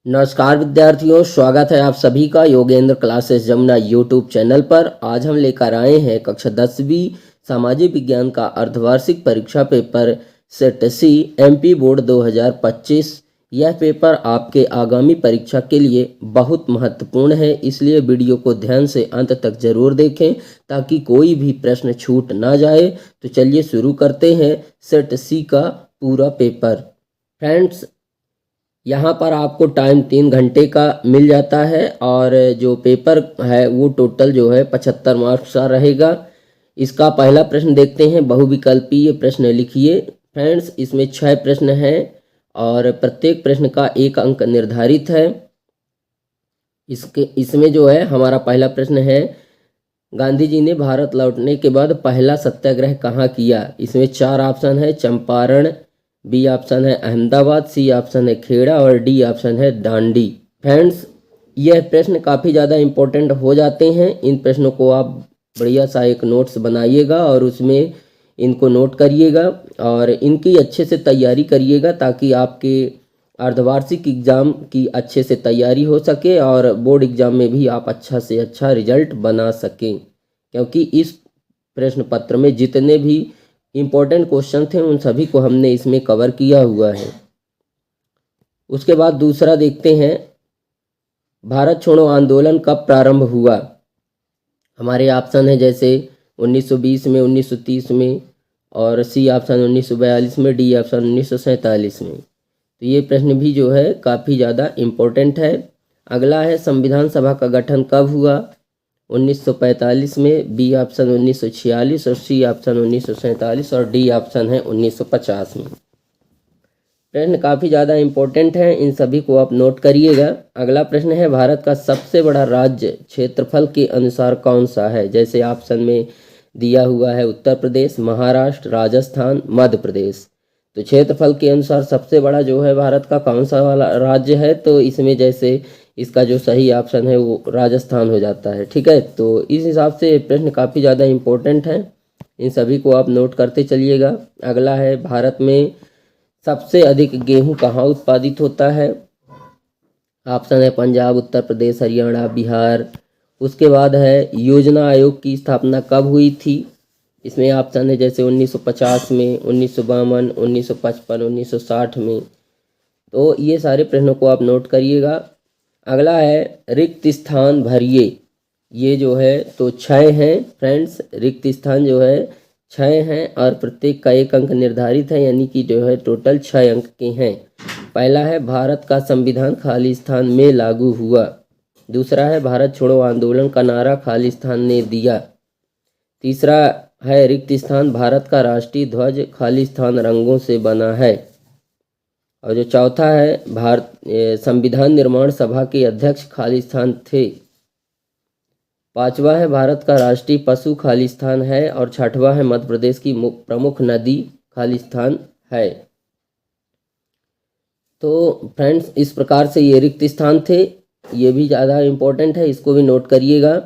नमस्कार विद्यार्थियों, स्वागत है आप सभी का Yogendra classes Jamuna YouTube channel पर। आज हम लेकर आए हैं कक्षा 10वीं सामाजिक विज्ञान का अर्धवार्षिक परीक्षा पेपर सेट सी एमपी बोर्ड 2025। यह पेपर आपके आगामी परीक्षा के लिए बहुत महत्वपूर्ण है, इसलिए वीडियो को ध्यान से अंत तक जरूर देखें ताकि कोई भी प्रश्न छूट ना जाए। तो चलिए शुरू करते हैं सेट सी का पूरा पेपर। फ्रेंड्स, यहाँ पर आपको टाइम 3 घंटे का मिल जाता है और जो पेपर है वो टोटल जो है 75 मार्क्स का रहेगा। इसका पहला प्रश्न देखते हैं, बहुविकल्पीय प्रश्न लिखिए। फ्रेंड्स, इसमें 6 प्रश्न हैं और प्रत्येक प्रश्न का 1 अंक निर्धारित है। इसमें जो है हमारा पहला प्रश्न है, गांधी जी ने भारत लौटने के बाद पहला सत्याग्रह कहाँ किया। इसमें 4 ऑप्शन है, चंपारण, बी ऑप्शन है अहमदाबाद, सी ऑप्शन है खेड़ा और डी ऑप्शन है दांडी। फ्रेंड्स, यह प्रश्न काफ़ी ज़्यादा इम्पोर्टेंट हो जाते हैं। इन प्रश्नों को आप बढ़िया सा एक नोट्स बनाइएगा और उसमें इनको नोट करिएगा और इनकी अच्छे से तैयारी करिएगा ताकि आपके अर्धवार्षिक एग्ज़ाम की अच्छे से तैयारी हो सके और बोर्ड एग्ज़ाम में भी आप अच्छा से अच्छा रिजल्ट बना सकें, क्योंकि इस प्रश्न पत्र में जितने भी इम्पोर्टेंट क्वेश्चन थे उन सभी को हमने इसमें कवर किया हुआ है। उसके बाद दूसरा देखते हैं, भारत छोड़ो आंदोलन कब प्रारंभ हुआ। हमारे ऑप्शन है जैसे 1920 में, 1930 में और सी ऑप्शन 1942 में, डी ऑप्शन 1947 में। तो ये प्रश्न भी जो है काफ़ी ज़्यादा इम्पोर्टेंट है। अगला है, संविधान सभा का गठन कब हुआ। 1945 में, बी ऑप्शन 1946 और सी ऑप्शन 1947 और डी ऑप्शन है 1950 में। प्रश्न काफ़ी ज़्यादा इम्पोर्टेंट है, इन सभी को आप नोट करिएगा। अगला प्रश्न है, भारत का सबसे बड़ा राज्य क्षेत्रफल के अनुसार कौन सा है। जैसे ऑप्शन में दिया हुआ है उत्तर प्रदेश, महाराष्ट्र, राजस्थान, मध्य प्रदेश। तो क्षेत्रफल के अनुसार सबसे बड़ा जो है भारत का कौन सा वाला राज्य है, तो इसमें जैसे इसका जो सही ऑप्शन है वो राजस्थान हो जाता है। ठीक है, तो इस हिसाब से प्रश्न काफ़ी ज़्यादा इम्पोर्टेंट है, इन सभी को आप नोट करते चलिएगा। अगला है, भारत में सबसे अधिक गेहूं कहाँ उत्पादित होता है। ऑप्शन है पंजाब, उत्तर प्रदेश, हरियाणा, बिहार। उसके बाद है, योजना आयोग की स्थापना कब हुई थी। इसमें ऑप्शन है जैसे 1950 में, 1952, 1955, 1960 में। तो ये सारे प्रश्नों को आप नोट करिएगा। अगला है, रिक्त स्थान भरिए। ये जो है तो 6 हैं फ्रेंड्स, रिक्त स्थान जो है 6 हैं और प्रत्येक का 1 अंक निर्धारित है, यानी कि जो है टोटल 6 अंक के हैं। पहला है, भारत का संविधान खालिस्तान में लागू हुआ। दूसरा है, भारत छोड़ो आंदोलन का नारा खालिस्तान ने दिया। तीसरा है, रिक्त स्थान, भारत का राष्ट्रीय ध्वज खालिस्तान रंगों से बना है। और जो चौथा है, भारत संविधान निर्माण सभा के अध्यक्ष खालिस्तान थे। पांचवा है, भारत का राष्ट्रीय पशु खालिस्तान है और छठवां है, मध्य प्रदेश की प्रमुख नदी खालिस्तान है। तो फ्रेंड्स, इस प्रकार से ये रिक्त स्थान थे, ये भी ज़्यादा इम्पोर्टेंट है, इसको भी नोट करिएगा।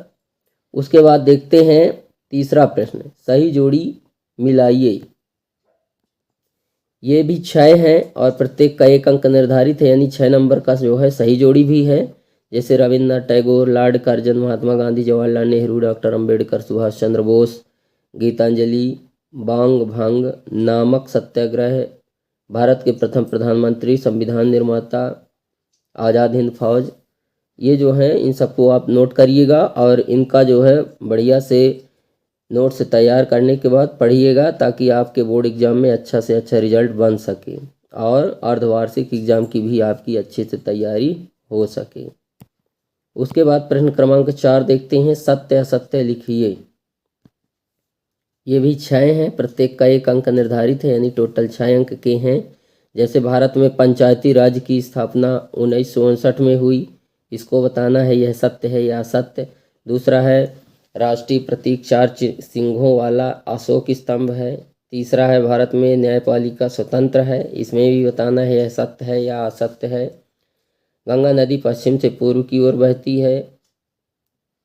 उसके बाद देखते हैं तीसरा प्रश्न, सही जोड़ी मिलाइए। ये भी 6 हैं और प्रत्येक का 1 अंक निर्धारित है, यानी 6 नंबर का जो है सही जोड़ी भी है। जैसे Rabindranath Tagore, Lord Curzon, Mahatma Gandhi, Jawaharlal Nehru, doctor Ambedkar, Subhash Chandra Bose, Geetanjali, बांग भांग नामक सत्याग्रह, भारत के प्रथम प्रधानमंत्री, संविधान निर्माता, आज़ाद हिंद फौज। ये जो है इन सबको आप नोट करिएगा और इनका जो है बढ़िया से नोट्स तैयार करने के बाद पढ़िएगा ताकि आपके बोर्ड एग्ज़ाम में अच्छा से अच्छा रिजल्ट बन सके और अर्धवार्षिक एग्ज़ाम की भी आपकी अच्छे से तैयारी हो सके। उसके बाद प्रश्न क्रमांक 4 देखते हैं, सत्य असत्य लिखिए। ये भी 6 हैं, प्रत्येक का 1 अंक निर्धारित है, यानी टोटल 6 अंक के हैं। जैसे भारत में पंचायती राज की स्थापना 1959 में हुई, इसको बताना है यह सत्य है या असत्य। दूसरा है, राष्ट्रीय प्रतीक 4 सिंहों वाला अशोक स्तंभ है। तीसरा है, भारत में न्यायपालिका स्वतंत्र है, इसमें भी बताना है यह सत्य है या असत्य है। गंगा नदी पश्चिम से पूर्व की ओर बहती है,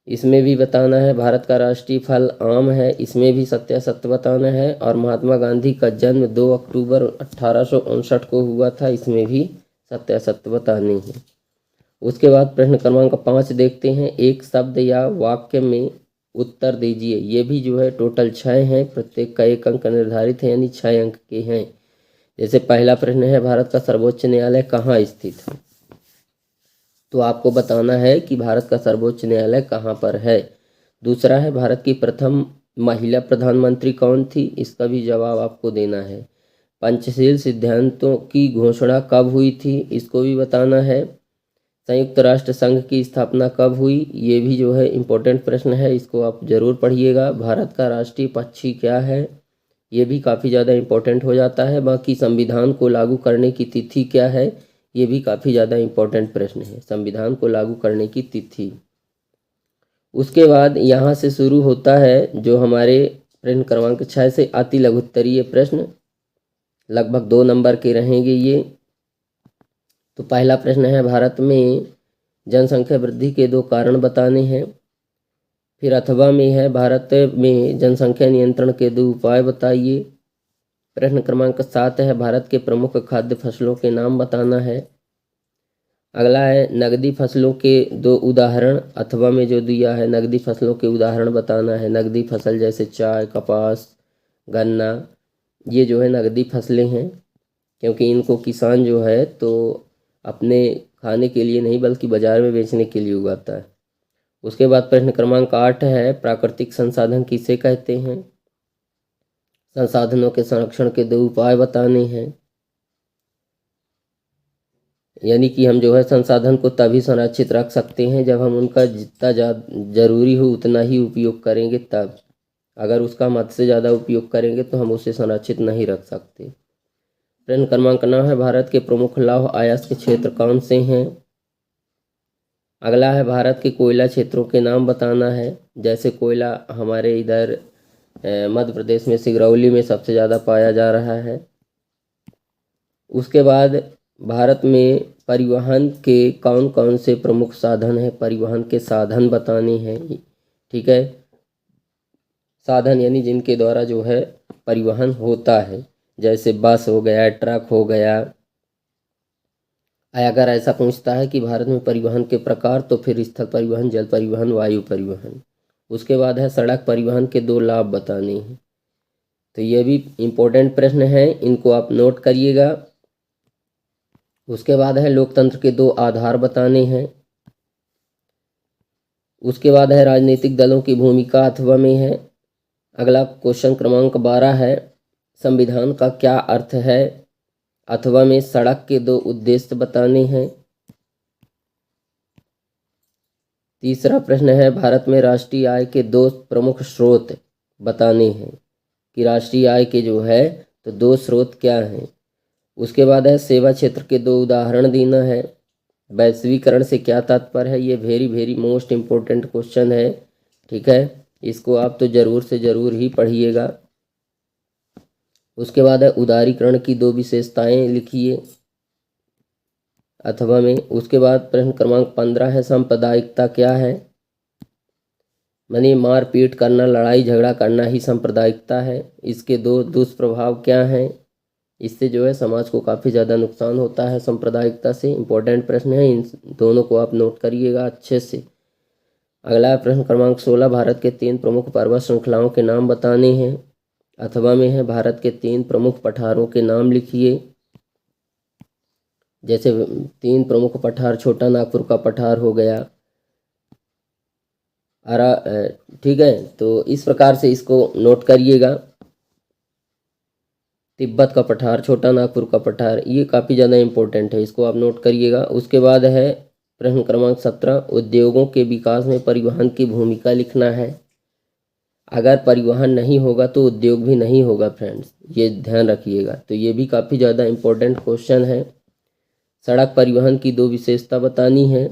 इसमें भी बताना है। भारत का राष्ट्रीय फल आम है, इसमें भी सत्य असत्य बताना है। और महात्मा गांधी का जन्म 2 अक्टूबर 1859 को हुआ था, इसमें भी सत्य असत्य बताने हैं। उसके बाद प्रश्न क्रमांक 5 देखते हैं। एक शब्द या वाक्य में उत्तर दीजिए। ये भी जो है टोटल 6 हैं, प्रत्येक का 1 अंक निर्धारित है, यानी 6 अंक के हैं। जैसे पहला प्रश्न है, भारत का सर्वोच्च न्यायालय कहाँ स्थित है? तो आपको बताना है कि भारत का सर्वोच्च न्यायालय कहाँ पर है। दूसरा है, भारत की प्रथम महिला प्रधानमंत्री कौन थी? इसका भी जवाब आपको देना है। पंचशील सिद्धांतों की घोषणा कब हुई थी? इसको भी बताना है। संयुक्त राष्ट्र संघ की स्थापना कब हुई? ये भी जो है इम्पोर्टेंट प्रश्न है, इसको आप जरूर पढ़िएगा। भारत का राष्ट्रीय पक्षी क्या है? ये भी काफ़ी ज़्यादा इम्पोर्टेंट हो जाता है। बाकी संविधान को लागू करने की तिथि क्या है? ये भी काफ़ी ज़्यादा इम्पोर्टेंट प्रश्न है, संविधान को लागू करने की तिथि। उसके बाद यहाँ से शुरू होता है जो हमारे प्रश्न क्रमांक 6 से अति लघुत्तरीय प्रश्न, लगभग 2 नंबर के रहेंगे ये। तो पहला प्रश्न है, भारत में जनसंख्या वृद्धि के 2 कारण बताने हैं। फिर अथवा में है, भारत में जनसंख्या नियंत्रण के 2 उपाय बताइए। प्रश्न क्रमांक 7 है, भारत के प्रमुख खाद्य फसलों के नाम बताना है। अगला है, नकदी फसलों के 2 उदाहरण, अथवा में जो दिया है नकदी फसलों के उदाहरण बताना है। नकदी फसल जैसे चाय, कपास, गन्ना, ये जो है नकदी फसलें हैं, क्योंकि इनको किसान जो है तो अपने खाने के लिए नहीं बल्कि बाजार में बेचने के लिए उगाता है। उसके बाद प्रश्न क्रमांक 8 है, प्राकृतिक संसाधन किसे कहते हैं? संसाधनों के संरक्षण के 2 उपाय बताने हैं। यानी कि हम जो है संसाधन को तभी संरक्षित रख सकते हैं जब हम उनका जितना जरूरी हो उतना ही उपयोग करेंगे तब। अगर उसका हद से ज़्यादा उपयोग करेंगे तो हम उसे संरक्षित नहीं रख सकते। प्रश्न क्रमांक 9 है, भारत के प्रमुख लौह अयस्क क्षेत्र कौन से हैं? अगला है, भारत के कोयला क्षेत्रों के नाम बताना है। जैसे कोयला हमारे इधर मध्य प्रदेश में सिंगरौली में सबसे ज़्यादा पाया जा रहा है। उसके बाद भारत में परिवहन के कौन कौन से प्रमुख साधन हैं? परिवहन के साधन बताने हैं। ठीक है, साधन यानी जिनके द्वारा जो है परिवहन होता है, जैसे बस हो गया, ट्रक हो गया। अगर ऐसा पूछता है कि भारत में परिवहन के प्रकार, तो फिर स्थल परिवहन, जल परिवहन, वायु परिवहन। उसके बाद है, सड़क परिवहन के 2 लाभ बताने हैं। तो ये भी इम्पोर्टेंट प्रश्न है, इनको आप नोट करिएगा। उसके बाद है, लोकतंत्र के 2 आधार बताने हैं। उसके बाद है, राजनीतिक दलों की भूमिका अथवा में है। अगला क्वेश्चन क्रमांक 12 है, संविधान का क्या अर्थ है? अथवा में सड़क के 2 उद्देश्य बताने हैं। तीसरा प्रश्न है, भारत में राष्ट्रीय आय के 2 प्रमुख स्रोत बताने हैं, कि राष्ट्रीय आय के जो है तो 2 स्रोत क्या हैं। उसके बाद है, सेवा क्षेत्र के 2 उदाहरण देना है। वैश्वीकरण से क्या तात्पर्य है? ये very very most important question है। ठीक है, इसको आप तो ज़रूर से ज़रूर ही पढ़िएगा। उसके बाद है, उदारीकरण की 2 विशेषताएं लिखिए अथवा में। उसके बाद प्रश्न क्रमांक 15 है, सांप्रदायिकता क्या है? माने मारपीट करना, लड़ाई झगड़ा करना ही सांप्रदायिकता है। इसके 2 दुष्प्रभाव क्या हैं? इससे जो है समाज को काफ़ी ज़्यादा नुकसान होता है सांप्रदायिकता से। इम्पोर्टेंट प्रश्न है, इन दोनों को आप नोट करिएगा अच्छे से। अगला प्रश्न क्रमांक 16, भारत के 3 प्रमुख पर्वत श्रृंखलाओं के नाम बताने हैं। अथवा में है, भारत के 3 प्रमुख पठारों के नाम लिखिए। जैसे 3 प्रमुख पठार, छोटा नागपुर का पठार हो गया, ठीक है, तो इस प्रकार से इसको नोट करिएगा। तिब्बत का पठार, छोटा नागपुर का पठार, ये काफ़ी ज़्यादा इम्पोर्टेंट है, इसको आप नोट करिएगा। उसके बाद है प्रश्न क्रमांक 17, उद्योगों के विकास में परिवहन की भूमिका लिखना है। अगर परिवहन नहीं होगा तो उद्योग भी नहीं होगा फ्रेंड्स, ये ध्यान रखिएगा। तो ये भी काफ़ी ज़्यादा इम्पोर्टेंट क्वेश्चन है। सड़क परिवहन की 2 विशेषता बतानी है।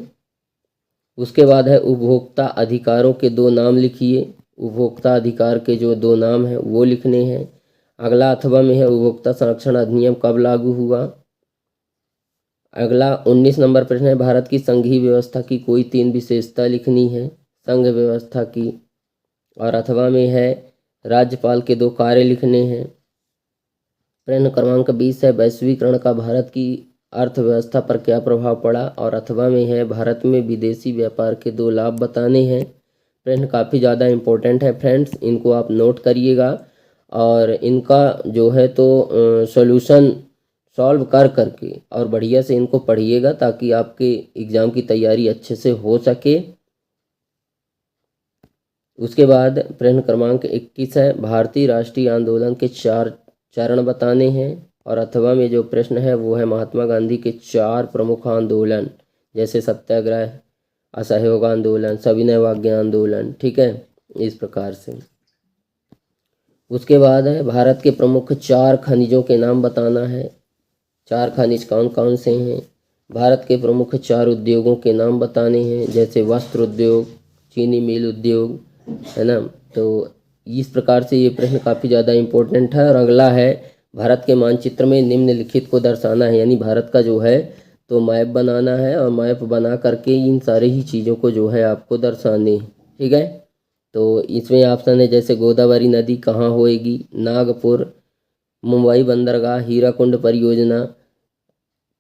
उसके बाद है, उपभोक्ता अधिकारों के 2 नाम लिखिए। उपभोक्ता अधिकार के जो 2 नाम हैं वो लिखने हैं। अगला अथवा में है, उपभोक्ता संरक्षण अधिनियम कब लागू हुआ? अगला 19 नंबर प्रश्न है, भारत की संघीय व्यवस्था की कोई 3 विशेषता लिखनी है, संघ व्यवस्था की। और अथवा में है, राज्यपाल के 2 कार्य लिखने हैं। प्रश्न क्रमांक 20 है, वैश्वीकरण का भारत की अर्थव्यवस्था पर क्या प्रभाव पड़ा, और अथवा में है भारत में विदेशी व्यापार के 2 लाभ बताने हैं। प्रश्न काफ़ी ज़्यादा इम्पोर्टेंट है फ्रेंड्स, इनको आप नोट करिएगा और इनका जो है तो सॉल्यूशन सॉल्व कर करके और बढ़िया से इनको पढ़िएगा ताकि आपके एग्ज़ाम की तैयारी अच्छे से हो सके। उसके बाद प्रश्न क्रमांक 21 है, भारतीय राष्ट्रीय आंदोलन के 4 चरण बताने हैं, और अथवा में जो प्रश्न है वो है महात्मा गांधी के 4 प्रमुख आंदोलन, जैसे सत्याग्रह, असहयोग आंदोलन, सविनय अवज्ञा आंदोलन, ठीक है, इस प्रकार से। उसके बाद है भारत के प्रमुख 4 खनिजों के नाम बताना है। 4 खनिज कौन कौन से हैं। भारत के प्रमुख 4 उद्योगों के नाम बताने हैं, जैसे वस्त्र उद्योग, चीनी मिल उद्योग, है ना। तो इस प्रकार से ये प्रश्न काफ़ी ज़्यादा इम्पोर्टेंट है। और अगला है भारत के मानचित्र में निम्नलिखित को दर्शाना है, यानी भारत का जो है तो मैप बनाना है और मैप बना करके इन सारे ही चीज़ों को जो है आपको दर्शाने, ठीक है। तो इसमें ऑप्शन है जैसे गोदावरी नदी कहाँ होएगी, नागपुर, मुंबई बंदरगाह, हीराकुंड परियोजना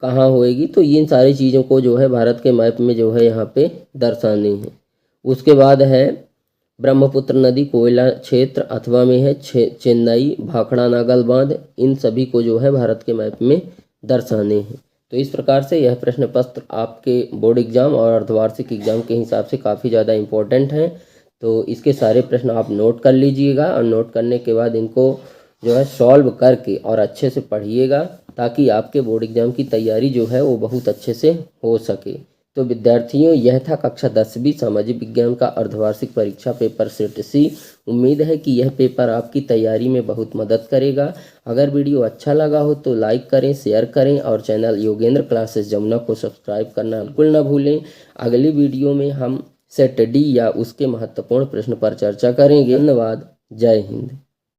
कहाँ होएगी। तो इन सारी चीज़ों को जो है भारत के मैप में जो है यहाँ पे दर्शाने हैं। उसके बाद है ब्रह्मपुत्र नदी कोयला क्षेत्र अथवा में है चेन्नई, भाखड़ा नागल बांध, इन सभी को जो है भारत के मैप में दर्शाने हैं। तो इस प्रकार से यह प्रश्न पत्र आपके बोर्ड एग्जाम और अर्धवार्षिक एग्जाम के हिसाब से काफ़ी ज़्यादा इम्पोर्टेंट हैं। तो इसके सारे प्रश्न आप नोट कर लीजिएगा और नोट करने के बाद इनको जो है सॉल्व करके और अच्छे से पढ़िएगा ताकि आपके बोर्ड एग्जाम की तैयारी जो है वो बहुत अच्छे से हो सके। तो विद्यार्थियों, यह था कक्षा 10वीं सामाजिक विज्ञान का अर्धवार्षिक परीक्षा पेपर सेट सी। उम्मीद है कि यह पेपर आपकी तैयारी में बहुत मदद करेगा। अगर वीडियो अच्छा लगा हो तो लाइक करें, शेयर करें और चैनल योगेंद्र क्लासेस जमुना को सब्सक्राइब करना बिल्कुल न भूलें। अगली वीडियो में हम सेट डी या उसके महत्वपूर्ण प्रश्न पर चर्चा करेंगे। धन्यवाद। जय हिंद।